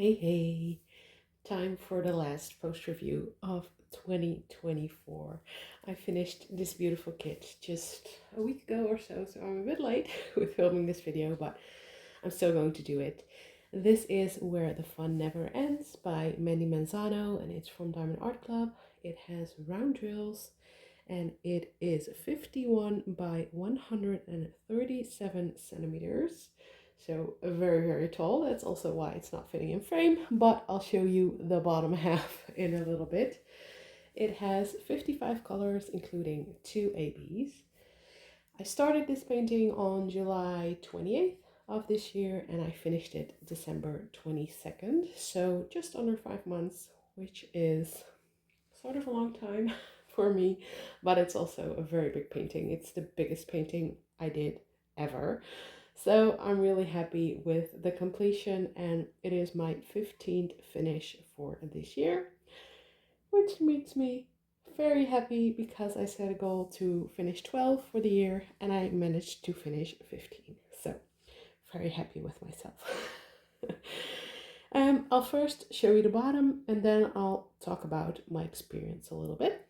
Hey, time for the last post review of 2024. I finished this beautiful kit just a week ago or so, so I'm a bit late with filming this video, but I'm still going to do it. This is Where the Fun Never Ends by Mandie Manzano, and it's from Diamond Art Club. It has round drills, and it is 51 by 137 centimeters. So very, very tall. That's also why it's not fitting in frame, but I'll show you the bottom half in a little bit. It has 55 colors, including 2 ABs. I started this painting on July 28th of this year, and I finished it December 22nd. So just under 5 months, which is sort of a long time for me, but it's also a very big painting. It's the biggest painting I did ever. So I'm really happy with the completion, and it is my 15th finish for this year, which makes me very happy because I set a goal to finish 12 for the year and I managed to finish 15. So very happy with myself. I'll first show you the bottom and then I'll talk about my experience a little bit.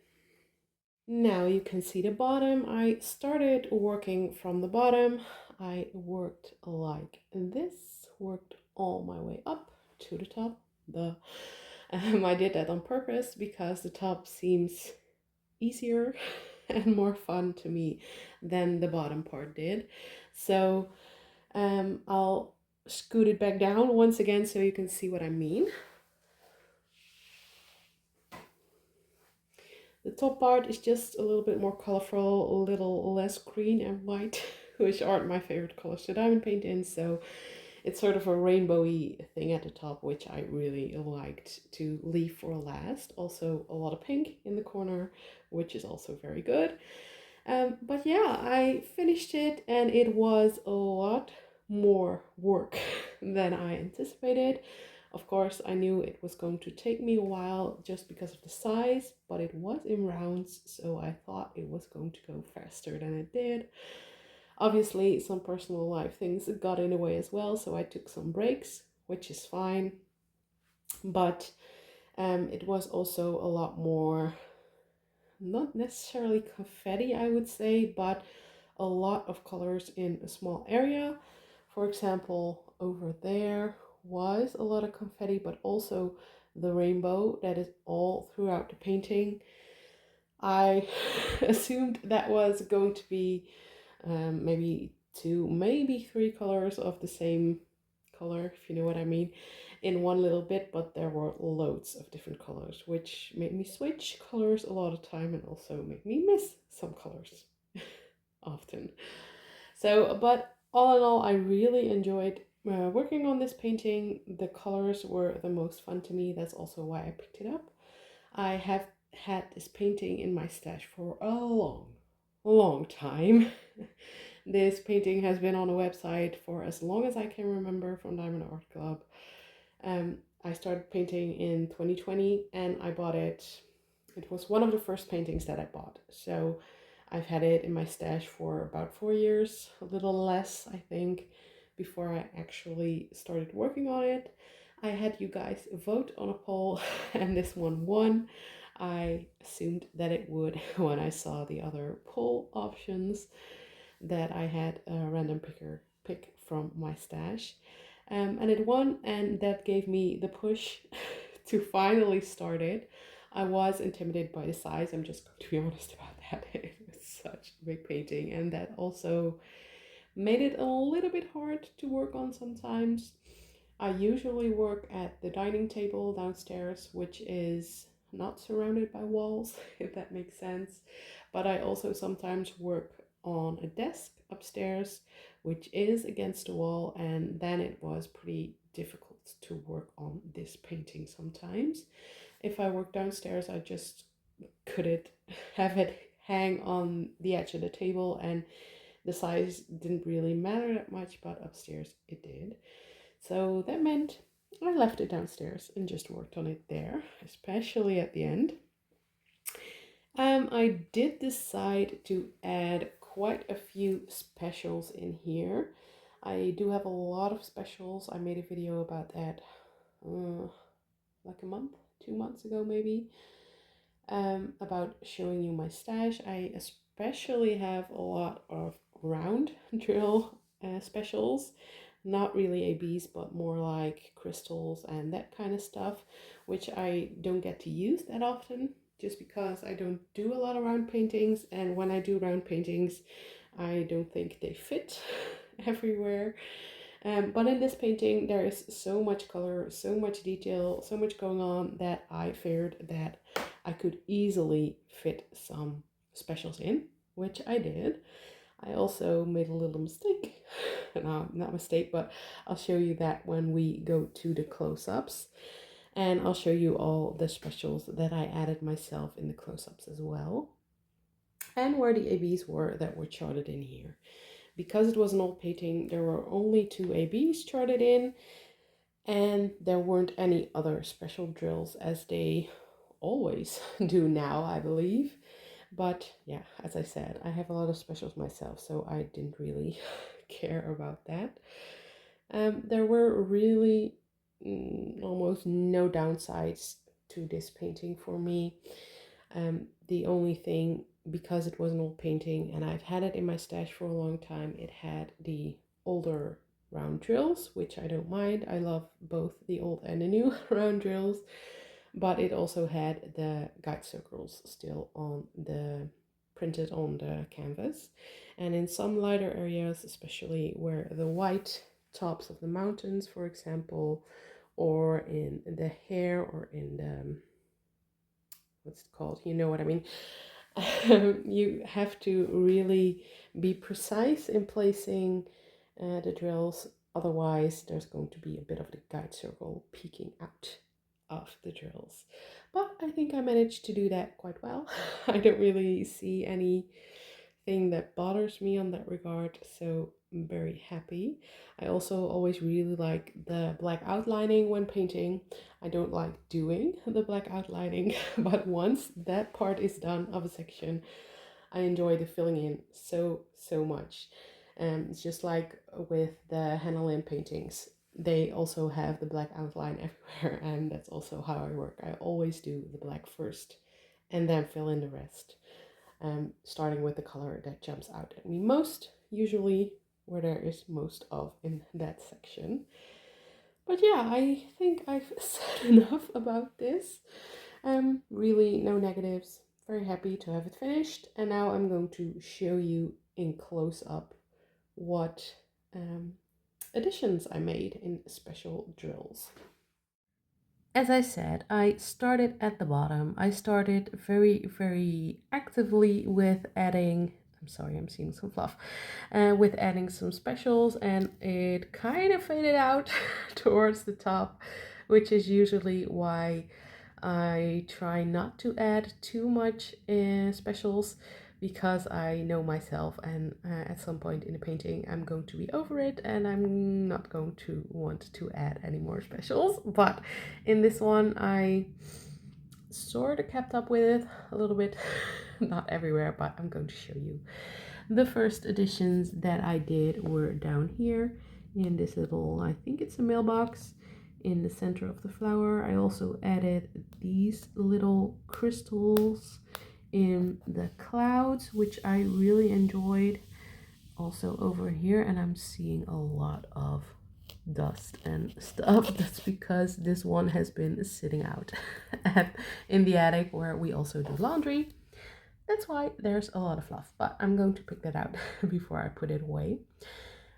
Now you can see the bottom. I started working from the bottom. I worked like this, worked all my way up to the top. I did that on purpose because the top seems easier and more fun to me than the bottom part did. So I'll scoot it back down once again so you can see what I mean. The top part is just a little bit more colorful, a little less green and white, which aren't my favorite colors to diamond paint in, so it's sort of a rainbowy thing at the top, which I really liked to leave for last. Also a lot of pink in the corner, which is also very good. But yeah, I finished it and it was a lot more work than I anticipated. Of course, I knew it was going to take me a while just because of the size, but it was in rounds, so I thought it was going to go faster than it did. Obviously, some personal life things got in the way as well, so I took some breaks, which is fine. But it was also a lot more, not necessarily confetti, I would say, but a lot of colors in a small area. For example, over there was a lot of confetti, but also the rainbow that is all throughout the painting. I assumed that was going to be maybe two, maybe three colors of the same color, if you know what I mean, in one little bit, but there were loads of different colors, which made me switch colors a lot of time and also made me miss some colors often. So, but all in all, I really enjoyed working on this painting. The colors were the most fun to me. That's also why I picked it up. I have had this painting in my stash for a long time. This painting has been on a website for as long as I can remember from Diamond Art Club. I started painting in 2020 and I bought it. It was one of the first paintings that I bought. So I've had it in my stash for about 4 years, a little less, I think, before I actually started working on it. I had you guys vote on a poll and this one won. I assumed that it would when I saw the other poll options that I had a random pick from my stash. And it won, and that gave me the push to finally start it. I was intimidated by the size, I'm just going to be honest about that. It was such a big painting, and that also made it a little bit hard to work on sometimes. I usually work at the dining table downstairs, which is not surrounded by walls, if that makes sense. But I also sometimes work on a desk upstairs, which is against the wall, and then it was pretty difficult to work on this painting sometimes. If I work downstairs, I just couldn't have it hang on the edge of the table, and the size didn't really matter that much, but upstairs it did. So that meant I left it downstairs and just worked on it there, especially at the end. I did decide to add quite a few specials in here. I do have a lot of specials. I made a video about that like a month, 2 months ago maybe, about showing you my stash. I especially have a lot of round drill specials, not really ABs, but more like crystals and that kind of stuff, which I don't get to use that often just because I don't do a lot of round paintings. And when I do round paintings, I don't think they fit everywhere. But in this painting, there is so much color, so much detail, so much going on that I figured that I could easily fit some specials in, which I did. I also made a little mistake. No, not mistake, but I'll show you that when we go to the close-ups. And I'll show you all the specials that I added myself in the close-ups as well. And where the ABs were that were charted in here. Because it was an old painting, there were only 2 ABs charted in, and there weren't any other special drills as they always do now, I believe. But yeah, as I said, I have a lot of specials myself, so I didn't really care about that. There were really almost no downsides to this painting for me. The only thing, because it was an old painting and I've had it in my stash for a long time, it had the older round drills, which I don't mind. I love both the old and the new round drills, but it also had the guide circles still on the printed on the canvas. And in some lighter areas, especially where the white tops of the mountains, for example, or in the hair or in the, what's it called? You know what I mean? You have to really be precise in placing the drills. Otherwise, there's going to be a bit of the guide circle peeking out of the drills. But I think I managed to do that quite well. I don't really see anything that bothers me on that regard, so I'm very happy. I also always really like the black outlining when painting. I don't like doing the black outlining, but once that part is done of a section, I enjoy the filling in so much. It's just like with the Hannah Lynn paintings. They also have the black outline everywhere, and that's also how I work. I always do the black first and then fill in the rest, starting with the color that jumps out at me most, usually where there is most of in that section. But yeah, I think I've said enough about this. Really no negatives. Very happy to have it finished. And now I'm going to show you in close up what additions I made in special drills. As I said, I started at the bottom. I started very actively with adding, I'm sorry, I'm seeing some fluff, with adding some specials, and it kind of faded out towards the top, which is usually why I try not to add too much specials, because I know myself, and at some point in the painting I'm going to be over it and I'm not going to want to add any more specials. But in this one I sort of kept up with it a little bit, not everywhere, but I'm going to show you. The first additions that I did were down here in this little, I think it's a mailbox, in the center of the flower. I also added these little crystals in the clouds, which I really enjoyed. Also over here, and I'm seeing a lot of dust and stuff. That's because this one has been sitting out in the attic where we also do laundry. That's why there's a lot of fluff, but I'm going to pick that out before I put it away.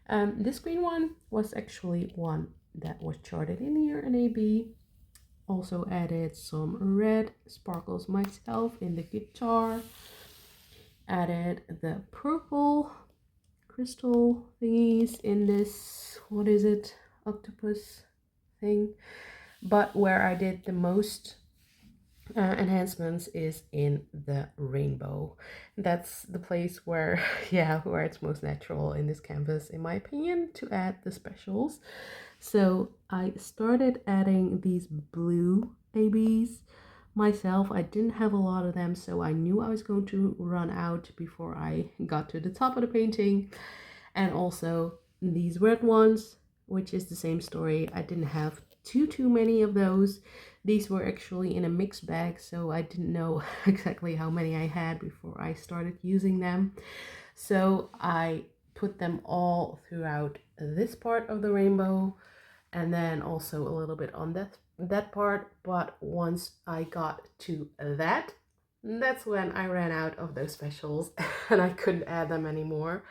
This green one was actually one that was charted in here, an AB. Also added some red sparkles myself in the guitar. Added the purple crystal thingies in this, what is it, octopus thing. But where I did the most enhancements is in the rainbow. That's the place where, yeah, where it's most natural in this canvas, in my opinion, to add the specials. So I started adding these blue ABs myself. I didn't have a lot of them, so I knew I was going to run out before I got to the top of the painting. And also these red ones, which is the same story. I didn't have too many of those. These were actually in a mixed bag, so I didn't know exactly how many I had before I started using them. So I put them all throughout this part of the rainbow, and then also a little bit on that part. But once I got to that, that's when I ran out of those specials and I couldn't add them anymore.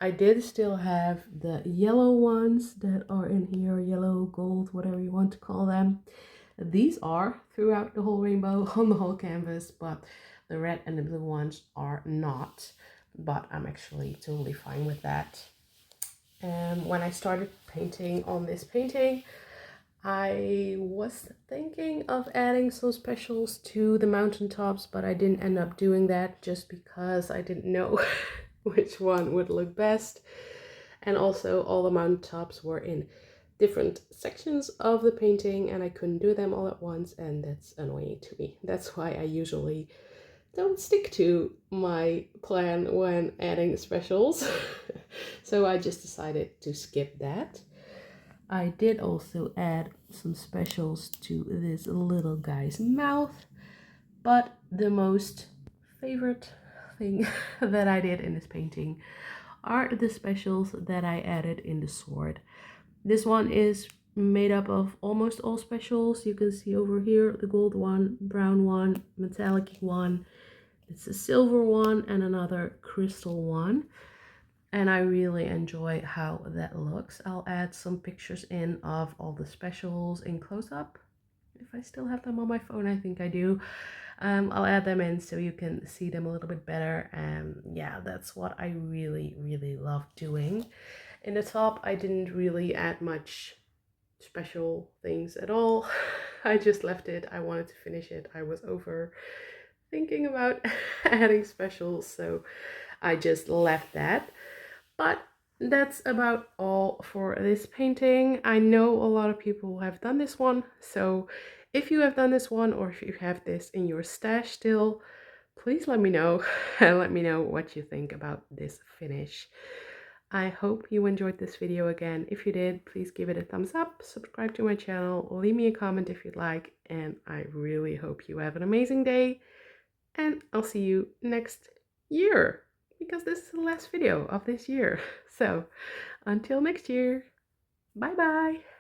I did still have the yellow ones that are in here, yellow, gold, whatever you want to call them. These are throughout the whole rainbow on the whole canvas, but the red and the blue ones are not. But I'm actually totally fine with that. And when I started painting on this painting, I was thinking of adding some specials to the mountaintops, but I didn't end up doing that just because I didn't know which one would look best. And also all the mountaintops were in different sections of the painting and I couldn't do them all at once, and that's annoying to me. That's why I usually don't stick to my plan when adding specials. So I just decided to skip that. I did also add some specials to this little guy's mouth, but the most favorite thing that I did in this painting are the specials that I added in the sword. This one is made up of almost all specials. You can see over here the gold one, brown one, metallic one, it's a silver one, and another crystal one. And I really enjoy how that looks. I'll add some pictures in of all the specials in close-up. If I still have them on my phone, I think I do. I'll add them in so you can see them a little bit better. And yeah, that's what I really love doing. In the top, I didn't really add much special things at all. I just left it. I wanted to finish it. I was over thinking about adding specials, so I just left that. But that's about all for this painting. I know a lot of people have done this one, so if you have done this one or if you have this in your stash still, please let me know and let me know what you think about this finish. I hope you enjoyed this video again. If you did, please give it a thumbs up, subscribe to my channel, leave me a comment if you'd like, and I really hope you have an amazing day, and I'll see you next year, because this is the last video of this year. So until next year, bye bye.